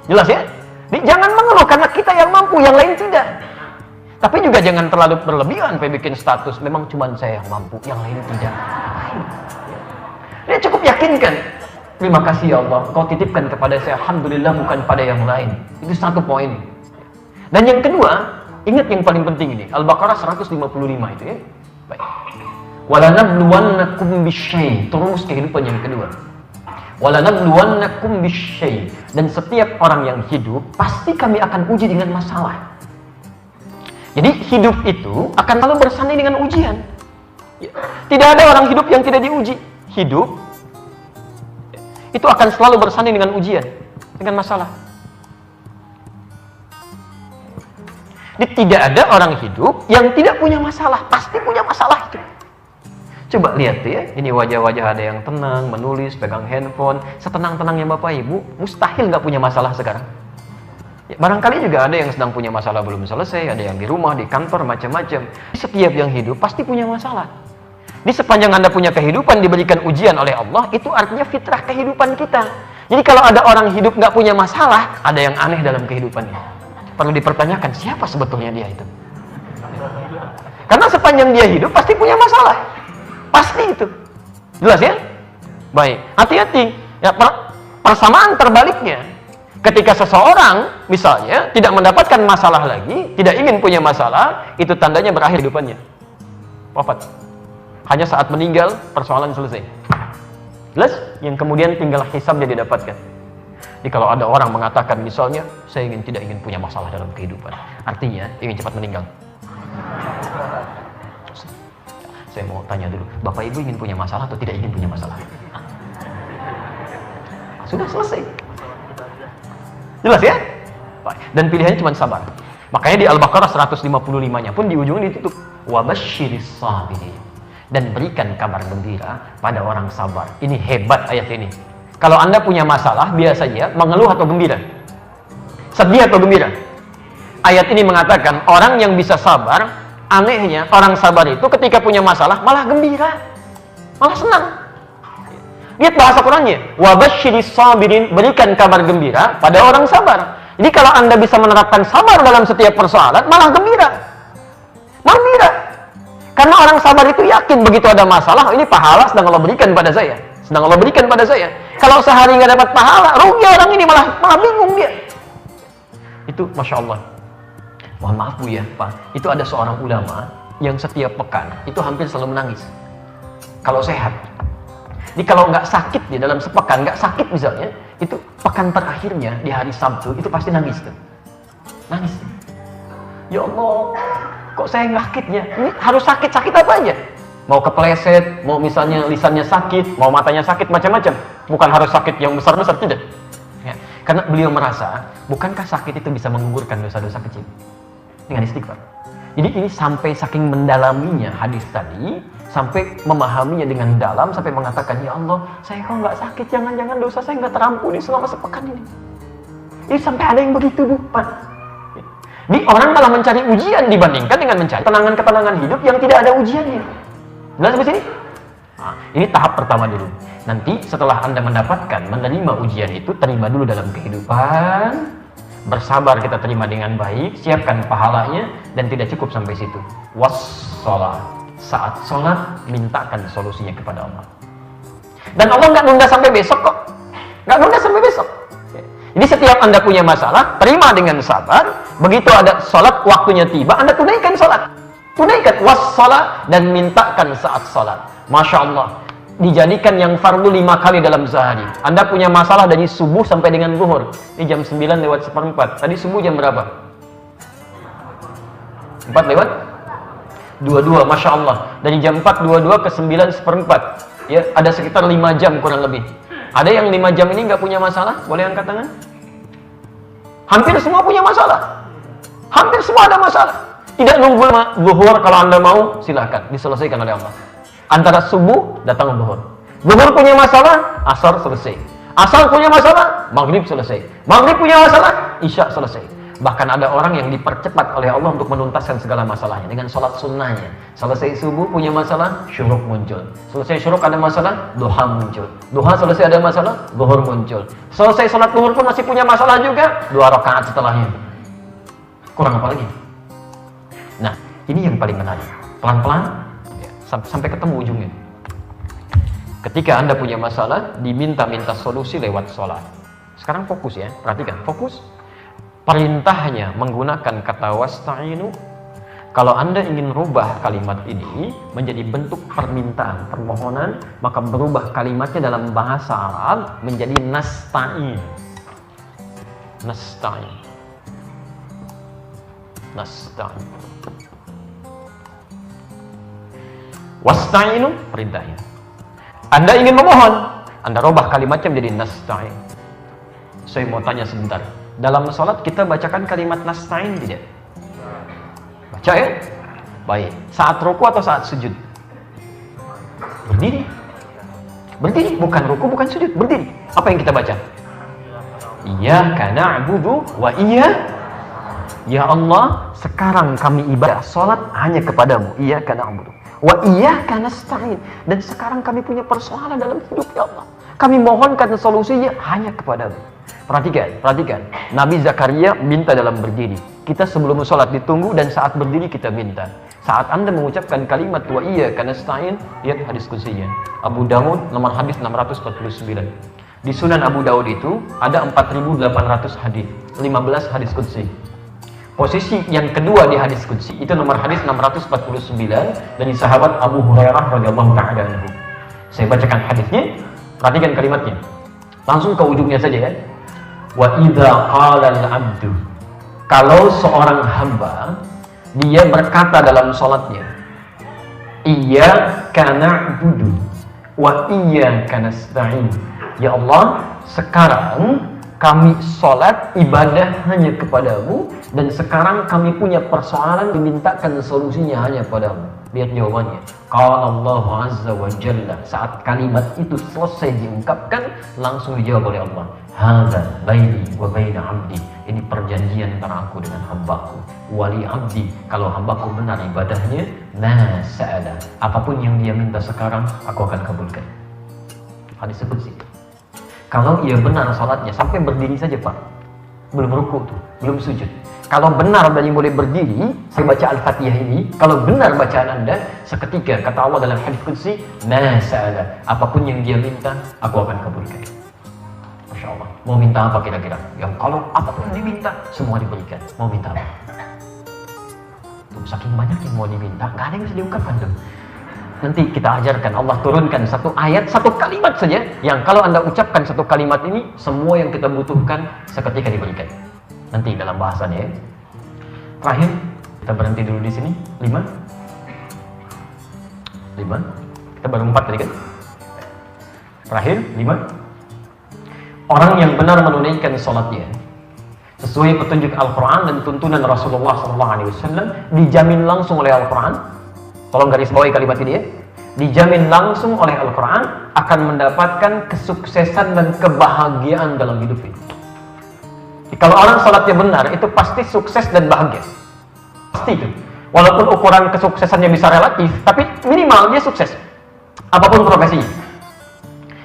Jelas ya? Jadi jangan mengeluh karena kita yang mampu, yang lain tidak. Tapi juga jangan terlalu berlebihan, bikin status, memang cuma saya yang mampu, yang lain tidak. Ini cukup yakinkan. Terima kasih ya Allah, Kau titipkan kepada saya, alhamdulillah bukan pada yang lain. Itu satu poin. Dan yang kedua, ingat yang paling penting ini, Al-Baqarah 155 itu ya. Baik. Walanabluwannakum bisyai, terus kehidupan yang kedua. Walanabluwannakum bisyai, dan setiap orang yang hidup pasti kami akan uji dengan masalah. Jadi hidup itu akan selalu bersanding dengan ujian. Tidak ada orang hidup yang tidak diuji. Hidup itu akan selalu bersanding dengan ujian, dengan masalah. Jadi tidak ada orang hidup yang tidak punya masalah, pasti punya masalah itu. Coba lihat ya, ini wajah-wajah ada yang tenang, menulis, pegang handphone, setenang-tenangnya Bapak Ibu, mustahil nggak punya masalah sekarang. Ya, barangkali juga ada yang sedang punya masalah belum selesai, ada yang di rumah, di kantor, macam-macam. Setiap yang hidup pasti punya masalah. Di sepanjang Anda punya kehidupan, diberikan ujian oleh Allah, itu artinya fitrah kehidupan kita. Jadi kalau ada orang hidup nggak punya masalah, ada yang aneh dalam kehidupannya. Perlu dipertanyakan, siapa sebetulnya dia itu? Karena sepanjang dia hidup, pasti punya masalah. Pasti itu. Jelas ya? Baik, hati-hati. Ya, persamaan terbaliknya. Ketika seseorang, misalnya, tidak mendapatkan masalah lagi, tidak ingin punya masalah, itu tandanya berakhir hidupannya. Wafat. Hanya saat meninggal, persoalan selesai. Jelas? Yang kemudian tinggal hisab dia didapatkan. Jadi kalau ada orang mengatakan misalnya, saya tidak ingin punya masalah dalam kehidupan. Artinya, ingin cepat meninggal. Saya mau tanya dulu, Bapak Ibu ingin punya masalah atau tidak ingin punya masalah? Sudah selesai. Jelas ya? Dan pilihannya cuma sabar. Makanya di Al-Baqarah 155-nya pun di ujungnya ditutup. Wabasyiris sabirin. Dan berikan kabar gembira pada orang sabar. Ini hebat ayat ini. Kalau Anda punya masalah, biasanya mengeluh atau gembira? Sedih atau gembira? Ayat ini mengatakan, orang yang bisa sabar, anehnya, orang sabar itu ketika punya masalah, malah gembira. Malah senang. Lihat bahasa Qurannya. Wabasyiris sabirin, berikan kabar gembira pada orang sabar. Jadi kalau Anda bisa menerapkan sabar dalam setiap persoalan, malah gembira. Malah gembira. Karena orang sabar itu yakin begitu ada masalah, ini pahala sedang Allah berikan pada saya. Sedang Allah berikan pada saya. Kalau sehari nggak dapat pahala, rugi orang ini, malah bingung dia. Itu Masya Allah. Mohon maaf Bu ya Pak, itu ada seorang ulama yang setiap pekan itu hampir selalu menangis. Kalau sehat. Jadi kalau nggak sakit dia dalam sepekan, nggak sakit misalnya, itu pekan terakhirnya di hari Sabtu itu pasti nangis tuh. Nangis. Ya Allah, kok saya nggak sakitnya? Ini harus sakit apa aja? Mau kepleset, mau misalnya lisannya sakit, mau matanya sakit, macam-macam. Bukan harus sakit yang besar-besar, tidak. Ya. Karena beliau merasa, bukankah sakit itu bisa menggugurkan dosa-dosa kecil? Dengan istighfar. Jadi ini sampai saking mendalaminya hadis tadi, sampai memahaminya dengan dalam, sampai mengatakan, ya Allah, saya kok nggak sakit, jangan-jangan dosa saya nggak terampuni selama sepekan ini. Ini sampai ada yang begitu, Bu, Pak. Jadi orang malah mencari ujian dibandingkan dengan mencari ketenangan-ketenangan hidup yang tidak ada ujiannya. Jelas sampai sini? Nah, ini tahap pertama dulu. Nanti setelah Anda mendapatkan, menerima ujian itu, terima dulu dalam kehidupan, bersabar kita terima dengan baik, siapkan pahalanya, dan tidak cukup sampai situ. Wassalah. Saat sholat, mintakan solusinya kepada Allah. Dan Allah nggak nunda sampai besok kok. Nggak nunda sampai besok. Jadi setiap Anda punya masalah, terima dengan sabar. Begitu ada sholat, waktunya tiba, Anda tunaikan sholat. Tunaikan wassalah dan mintakan saat sholat. Masya Allah. dijadikan yang fardu 5 kali dalam sehari. Anda punya masalah dari subuh sampai dengan zuhur. Ini jam 9 lewat 1/4. Tadi subuh jam berapa? 4 lewat 22, Masya Allah. Dari jam 4.22 ke 9:4. Ya, ada sekitar 5 jam kurang lebih. Ada yang 5 jam ini nggak punya masalah? Boleh angkat tangan? Hampir semua punya masalah. Hampir semua ada masalah. Tidak nunggu zuhur, kalau Anda mau, silahkan. Diselesaikan oleh Allah. Antara subuh, datang zuhur. Zuhur punya masalah, asar selesai. Asar punya masalah, maghrib selesai. Maghrib punya masalah, isya selesai. Bahkan ada orang yang dipercepat oleh Allah untuk menuntaskan segala masalahnya dengan sholat sunnahnya. Selesai subuh punya masalah, syuruk muncul. Selesai syuruk ada masalah, duha muncul. Duha selesai ada masalah, zuhur muncul. Selesai sholat zuhur pun masih punya masalah juga, 2 rakaat setelahnya. Kurang apa lagi? Nah, ini yang paling menarik. Pelan-pelan, sampai ketemu ujungnya. Ketika Anda punya masalah, diminta-minta solusi lewat sholat. Sekarang fokus ya, perhatikan, fokus. Perintahnya menggunakan kata wasta'inu. Kalau Anda ingin rubah kalimat ini menjadi bentuk permintaan, permohonan, maka berubah kalimatnya dalam bahasa Arab menjadi nasta'in. Nasta'in. Nasta'in. Wasta'inu, perintahnya. Anda ingin memohon, Anda rubah kalimatnya menjadi nasta'in. Saya mau tanya sebentar. Dalam sholat kita bacakan kalimat nasta'in tidak? Baca ya? Baik. Saat ruku atau saat sujud? Berdiri. Berdiri. Bukan ruku, bukan sujud. Berdiri. Apa yang kita baca? Iyyaka na'budu wa Ya Allah, sekarang kami ibadah sholat hanya kepadamu. Iyyaka na'budu wa iyyaka nasta'in. Dan sekarang kami punya persoalan dalam hidup, ya Allah. Kami mohonkan solusinya hanya kepadamu. Perhatikan. Nabi Zakaria minta dalam berdiri. Kita sebelum sholat ditunggu dan saat berdiri kita minta. Saat Anda mengucapkan kalimat wa iyyaka nasta'in, lihat hadis qudsinya. Abu Dawud nomor hadis 649. Di Sunan Abu Dawud itu ada 4.800 hadis, 15 hadis qudsi. Posisi yang kedua di hadis qudsi itu nomor hadis 649 dari sahabat Abu Hurairah radhiyallahu taala anhu. Saya bacakan hadisnya, perhatikan kalimatnya. Langsung ke ujungnya saja ya. Wa idza qala al-'abdu, kalau seorang hamba dia berkata dalam salatnya, iyyaka na'budu wa iyyaka nasta'in. Ya Allah, sekarang kami salat ibadah hanya kepadamu dan sekarang kami punya persoalan dimintakan solusinya hanya padamu. Lihat jawabannya. Qala Allah azza wa jalla. Saat kalimat itu selesai diungkapkan, langsung dijawab oleh Allah. Hadza baini wa baina 'abdi. Ini perjanjian antara aku dengan hambaku. Wali 'abdi, kalau hambaku benar ibadahnya, ma sa'ala. Apapun yang dia minta sekarang, aku akan kabulkan. Hadis qudsi. Kalau ia benar salatnya sampai berdiri saja, Pak. Belum ruku tuh, belum sujud. Kalau benar dari mulai berdiri, saya baca Al-Fatihah ini, kalau benar bacaan Anda, seketika kata Allah dalam hadis qudsi, ma sa'ala. Apapun yang dia minta, aku akan kabulkan. Masya Allah. Mau minta apa kira-kira? Yang kalau apapun yang diminta, semua diberikan. Mau minta apa? Tuh, saking banyak yang mau diminta, nggak ada yang bisa diungkapkan tuh. Nanti kita ajarkan, Allah turunkan satu ayat, satu kalimat saja, yang kalau Anda ucapkan satu kalimat ini, semua yang kita butuhkan seketika diberikan. Nanti dalam bahasannya ya. Terakhir, kita berhenti dulu di sini. 5. Kita baru 4 tadi kan? Terakhir, 5. Orang yang benar menunaikan sholatnya sesuai petunjuk Al-Quran dan tuntunan Rasulullah SAW, dijamin langsung oleh Al-Quran. Tolong garis bawahi kalimat ini ya. Dijamin langsung oleh Al-Quran akan mendapatkan kesuksesan dan kebahagiaan dalam hidup ini. Kalau orang sholatnya benar, itu pasti sukses dan bahagia. Pasti itu. Walaupun ukuran kesuksesannya bisa relatif, tapi minimal dia sukses. Apapun profesinya.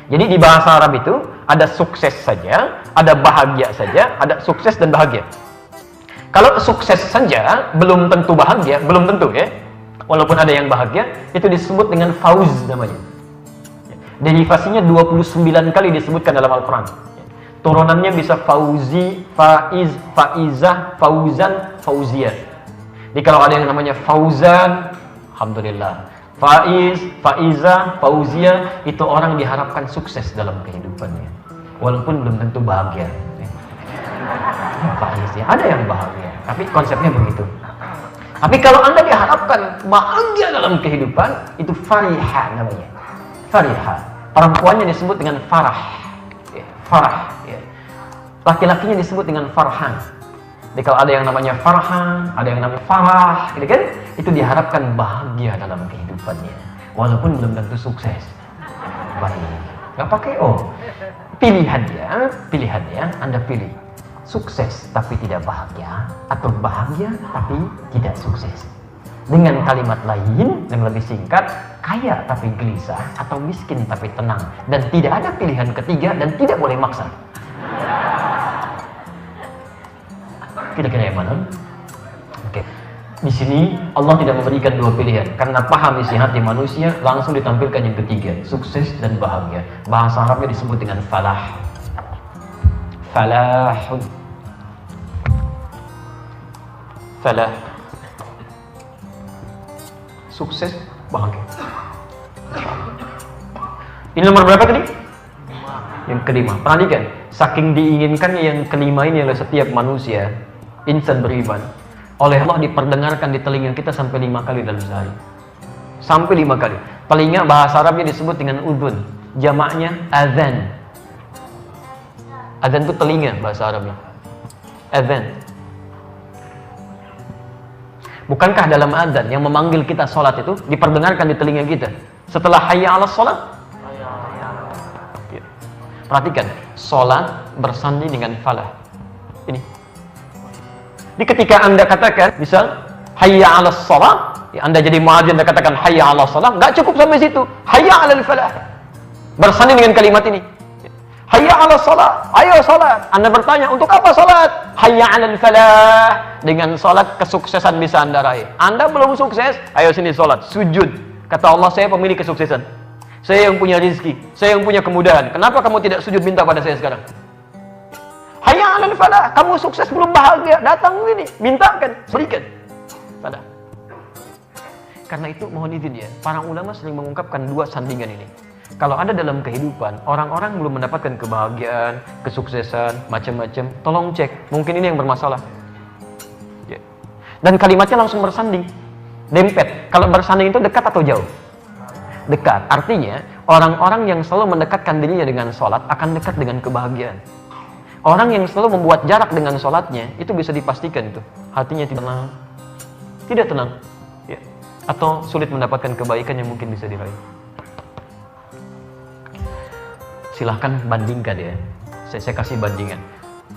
Jadi di bahasa Arab itu ada sukses saja, ada bahagia saja, ada sukses dan bahagia. Kalau sukses saja belum tentu bahagia, belum tentu ya. Walaupun ada yang bahagia, itu disebut dengan fauz namanya. Derivasinya 29 kali disebutkan dalam Al-Quran. Turunannya bisa fauzi, faiz, faizah, fauzan, fauziyah. Jadi kalau ada yang namanya fauzan, alhamdulillah. Faiz, Faiza, Fauzia, itu orang diharapkan sukses dalam kehidupannya. Walaupun belum tentu bahagia. Faiz ya, ada yang bahagia, tapi konsepnya begitu. Tapi kalau Anda diharapkan bahagia dalam kehidupan, itu fariha namanya. Fariha. Perempuannya disebut dengan farah. Ya, farah. Ya. Laki-lakinya disebut dengan farhan. Jadi kalau ada yang namanya farhan, ada yang namanya farah, gitu kan? Itu diharapkan bahagia dalam kehidupannya. Walaupun belum tentu sukses. Baik. Nggak pakai oh. Pilihannya, Anda pilih. Sukses tapi tidak bahagia, atau bahagia tapi tidak sukses. Dengan kalimat lain yang lebih singkat, kaya tapi gelisah, atau miskin tapi tenang, dan tidak ada pilihan ketiga dan tidak boleh maksa. Kira-kira yang mana? Oke. Di sini Allah tidak memberikan dua pilihan karena paham isi hati manusia, langsung ditampilkan yang ketiga, sukses dan bahagia. Bahasa Arabnya disebut dengan falah. Falahun. Falah. Sukses, bahagia. Ini nomor berapa tadi? Yang kelima. Perhatikan, saking diinginkannya yang kelima ini oleh setiap manusia, insan beriman, oleh Allah diperdengarkan di telinga kita sampai 5 kali dalam sehari. Sampai 5 kali. Telinga bahasa Arabnya disebut dengan udhun. Jamaknya azan. Azan itu telinga bahasa Arabnya. Azan. Bukankah dalam azan yang memanggil kita sholat itu diperdengarkan di telinga kita setelah hayya 'alas sholat? Ya. Perhatikan, sholat bersanding dengan falah. Ini. Jadi ketika Anda katakan, misal hayya 'alas sholat, ya, Anda jadi muadzin dan katakan hayya 'alas sholat, nggak cukup sampai situ. Hayya 'alal falah. Bersanding dengan kalimat ini. Hayya 'alas sholat, ayo sholat. Anda bertanya, untuk apa sholat? Hayya 'alal falah. Dengan sholat kesuksesan bisa Anda raih. Anda belum sukses, ayo sini sholat, sujud. Kata Allah, saya pemilik kesuksesan. Saya yang punya rizki, saya yang punya kemudahan. Kenapa kamu tidak sujud minta pada saya sekarang? Hayya 'alal falah, kamu sukses belum bahagia, datang sini, mintakan, berikan. Pada. Karena itu mohon izin ya, para ulama sering mengungkapkan dua sandingan ini. Kalau ada dalam kehidupan, orang-orang belum mendapatkan kebahagiaan, kesuksesan, macam-macam, tolong cek, mungkin ini yang bermasalah. Ya. Dan kalimatnya langsung bersanding, dempet. Kalau bersanding itu dekat atau jauh? Dekat. Artinya, orang-orang yang selalu mendekatkan dirinya dengan sholat akan dekat dengan kebahagiaan. Orang yang selalu membuat jarak dengan sholatnya, itu bisa dipastikan itu hatinya tidak tenang, ya. Atau sulit mendapatkan kebaikan yang mungkin bisa diraih. Silahkan bandingkan ya. Saya kasih bandingan.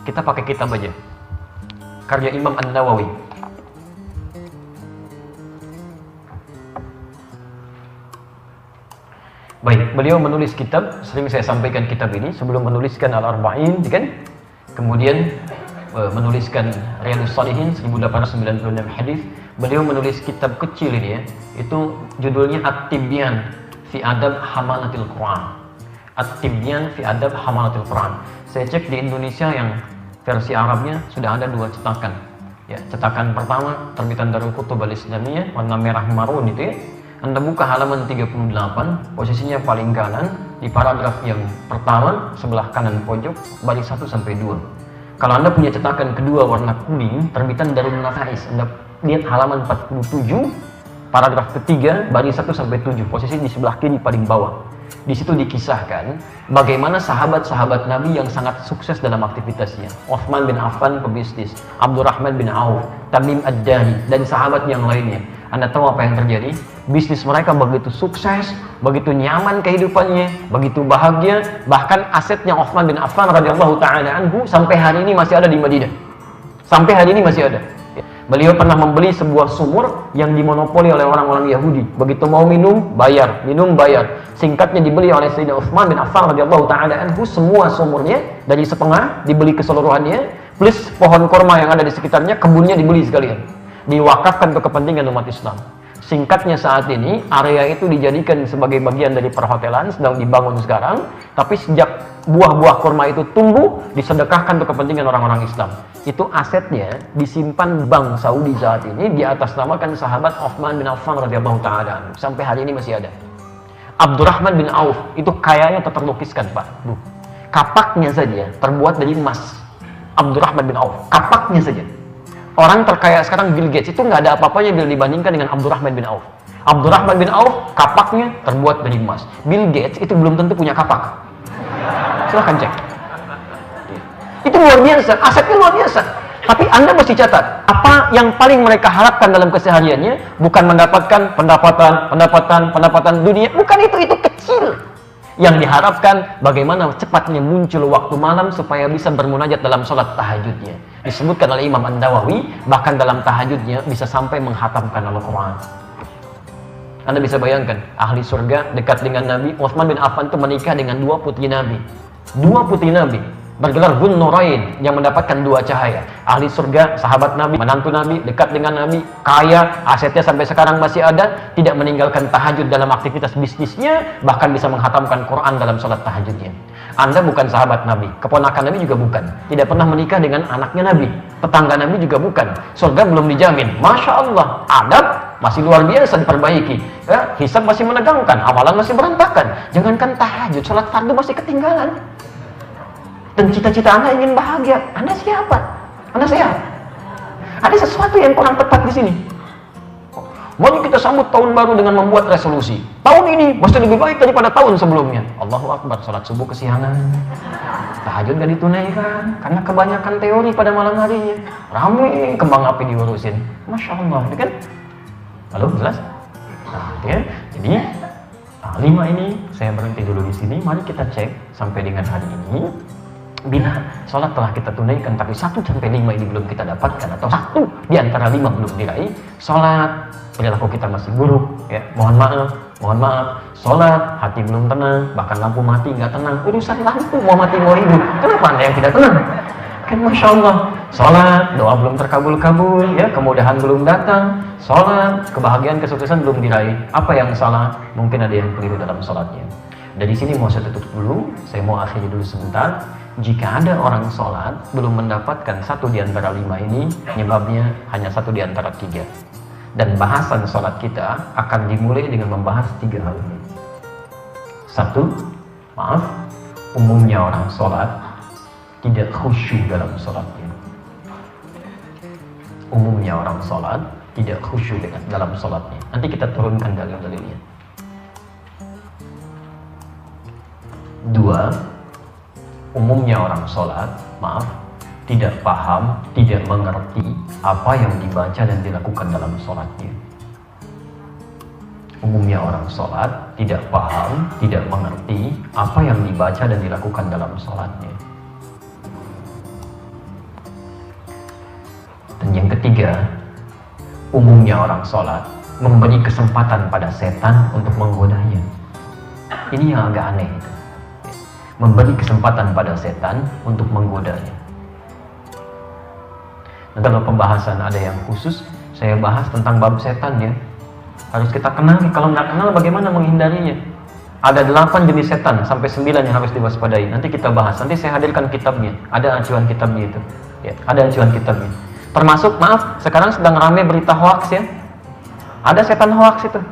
Kita pakai kitab aja. Karya Imam An-Nawawi. Baik, beliau menulis kitab, sering saya sampaikan kitab ini sebelum menuliskan Al-Arba'in, kan? Kemudian menuliskan Riyadhus Shalihin 1896 hadis. Beliau menulis kitab kecil ini ya. Itu judulnya At-Tibyan fi Adab Hamalatil Quran. At-Tibyan fi Adab Hamalatil Quran. Saya cek di Indonesia yang versi Arabnya sudah ada 2 cetakan. Ya, cetakan pertama terbitan Darul Kutub Al-Islamiyah warna merah marun itu ya. Anda buka halaman 38, posisinya paling kanan di paragraf yang pertama sebelah kanan pojok baris 1 sampai 2. Kalau Anda punya cetakan kedua warna kuning terbitan Darul Nafais, Anda lihat halaman 47 paragraf ketiga baris 1 sampai 7, posisi di sebelah kiri paling bawah. Di situ dikisahkan bagaimana sahabat-sahabat Nabi yang sangat sukses dalam aktivitasnya. Uthman bin Affan pebisnis, Abdurrahman bin Auf, Tamim Ad-Dari, dan sahabat yang lainnya. Anda tahu apa yang terjadi? Bisnis mereka begitu sukses, begitu nyaman kehidupannya, begitu bahagia. Bahkan asetnya Uthman bin Affan radhiyallahu ta'ala anhu sampai hari ini masih ada di Madinah. Sampai hari ini masih ada. Beliau pernah membeli sebuah sumur yang dimonopoli oleh orang-orang Yahudi. Begitu mau minum, bayar. Minum, bayar. Singkatnya dibeli oleh Sayyidina Uthman bin Affan radhiyallahu ta'ala anhu. Semua sumurnya, dari setengah, dibeli keseluruhannya. Plus pohon kurma yang ada di sekitarnya, kebunnya dibeli sekalian. Diwakafkan untuk kepentingan umat Islam. Singkatnya saat ini, area itu dijadikan sebagai bagian dari perhotelan, sedang dibangun sekarang. Tapi sejak buah-buah kurma itu tumbuh, disedekahkan untuk kepentingan orang-orang Islam. Itu asetnya disimpan Bank Saudi saat ini di atas namakan sahabat Utsman bin Affan radhiyallahu taala. Sampai hari ini masih ada. Abdurrahman bin Auf itu kayanya terlukiskan, Pak. Kapaknya saja terbuat dari emas. Abdurrahman bin Auf, kapaknya saja. Orang terkaya sekarang Bill Gates itu nggak ada apa-apanya bila dibandingkan dengan Abdurrahman bin Auf. Abdurrahman bin Auf kapaknya terbuat dari emas. Bill Gates itu belum tentu punya kapak. Silahkan cek. Itu luar biasa, asetnya luar biasa. Tapi Anda mesti catat, apa yang paling mereka harapkan dalam kesehariannya bukan mendapatkan pendapatan dunia, bukan itu kecil. Yang diharapkan bagaimana cepatnya muncul waktu malam supaya bisa bermunajat dalam sholat tahajudnya. Disebutkan oleh Imam An-Nawawi, bahkan dalam tahajudnya bisa sampai menghatamkan Al-Quran. Anda bisa bayangkan, ahli surga dekat dengan Nabi. Utsman bin Affan itu menikah dengan dua putri Nabi. Dua putri Nabi bergelar Dzun Nurain, yang mendapatkan dua cahaya. Ahli surga, sahabat Nabi, menantu Nabi, dekat dengan Nabi, kaya, asetnya sampai sekarang masih ada, tidak meninggalkan tahajud dalam aktivitas bisnisnya, bahkan bisa menghatamkan Quran dalam sholat tahajudnya. Anda bukan sahabat Nabi, keponakan Nabi juga bukan, tidak pernah menikah dengan anaknya Nabi, tetangga Nabi juga bukan, surga belum dijamin. Masya Allah, adab masih luar biasa diperbaiki, hisab masih menegangkan, amalan masih berantakan. Jangankan tahajud, sholat fardu masih ketinggalan. Dan cita-cita Anda ingin bahagia, Anda siapa? Anda sehat? Ada sesuatu yang kurang tepat di sini. Mari kita sambut tahun baru dengan membuat resolusi. Tahun ini mesti lebih baik daripada tahun sebelumnya. Allahu Akbar, sholat subuh kesiangan, tahajud gak ditunaikan karena kebanyakan teori pada malam harinya. Rame kembang api diurusin. Masya Allah, kan? Halo, jelas? Nah, ya. Jadi 5 ini saya berhenti dulu di sini. Mari kita cek sampai dengan hari ini. Bila sholat telah kita tunaikan tapi 1 sampai 5 ini belum kita dapatkan, atau 1 di antara 5 belum diraih, sholat perilaku kita masih buruk, ya, mohon maaf, sholat hati belum tenang, bahkan lampu mati nggak tenang. Urusan lampu mau mati mau hidup, kenapa Anda yang tidak tenang? Kan Masya Allah, sholat doa belum terkabul-kabul, ya, kemudahan belum datang, sholat kebahagiaan kesuksesan belum diraih. Apa yang salah? Mungkin ada yang keliru dalam sholatnya. Dari sini mau saya tutup dulu, saya mau akhiri dulu sebentar. Jika ada orang sholat belum mendapatkan 1 di antara 5 ini, penyebabnya hanya 1 di antara 3. Dan bahasan sholat kita akan dimulai dengan membahas 3 hal ini. 1, umumnya orang sholat tidak khusyuk dalam sholatnya. Umumnya orang sholat tidak khusyuk dalam sholatnya. Nanti kita turunkan dalil-dalilnya. 2, umumnya orang sholat, tidak paham, tidak mengerti apa yang dibaca dan dilakukan dalam sholatnya. Umumnya orang sholat tidak paham, tidak mengerti apa yang dibaca dan dilakukan dalam sholatnya. Dan yang ketiga, umumnya orang sholat memberi kesempatan pada setan untuk menggodanya. Ini yang agak aneh itu. Memberi kesempatan pada setan untuk menggodanya. Dan kalau pembahasan ada yang khusus, saya bahas tentang bab setan, ya. Harus kita kenali, kalau nggak kenal bagaimana menghindarinya. Ada 8 jenis setan, sampai 9 yang harus diwaspadai. Nanti kita bahas, nanti saya hadirkan kitabnya. Ada acuan kitabnya itu, ya, ada acuan kitabnya. Termasuk, sekarang sedang ramai berita hoax, ya. Ada setan hoax itu.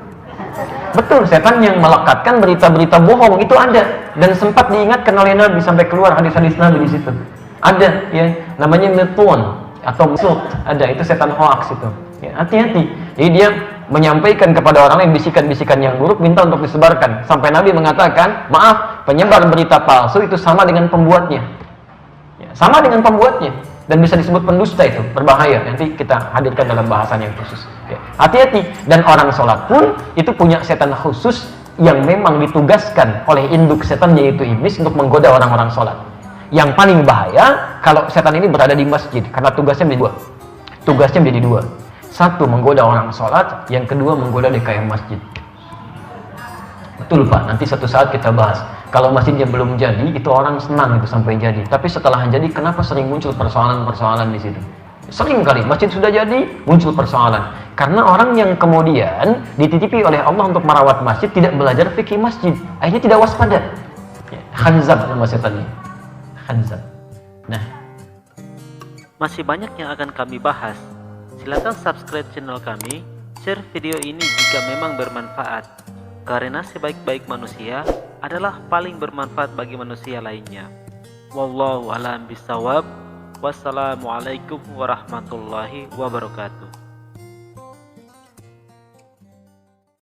Betul, setan yang melekatkan berita-berita bohong itu ada, dan sempat diingatkan oleh Nabi sampai keluar hadis-hadis Nabi di situ. Ada, ya, namanya metun atau mesut, ada, itu setan hoax itu. Ya, hati-hati. Jadi dia menyampaikan kepada orang lain bisikan-bisikan yang buruk, minta untuk disebarkan. Sampai Nabi mengatakan, penyebar berita palsu itu sama dengan pembuatnya. Ya, sama dengan pembuatnya. Dan bisa disebut pendusta, itu berbahaya. Nanti kita hadirkan dalam bahasan yang khusus. Hati-hati. Dan orang sholat pun itu punya setan khusus yang memang ditugaskan oleh induk setan, yaitu iblis, untuk menggoda orang-orang sholat. Yang paling bahaya kalau setan ini berada di masjid, karena tugasnya menjadi 2. Tugasnya menjadi 2. 1, menggoda orang sholat. Yang kedua, menggoda DKM masjid. Betul, Pak, nanti satu saat kita bahas. Kalau masjidnya belum jadi, itu orang senang itu sampai jadi. Tapi setelah jadi, kenapa sering muncul persoalan-persoalan di situ? Sering kali masjid sudah jadi, muncul persoalan. Karena orang yang kemudian dititipi oleh Allah untuk merawat masjid tidak belajar fikih masjid, akhirnya tidak waspada. Khanzab nama setannya. Khanzab. Nah, Masih banyak yang akan kami bahas. Silakan subscribe channel kami, share video ini jika memang bermanfaat. Karena sebaik-baik manusia adalah paling bermanfaat bagi manusia lainnya. Wallahu a'lam bishawab. Wassalamualaikum warahmatullahi wabarakatuh.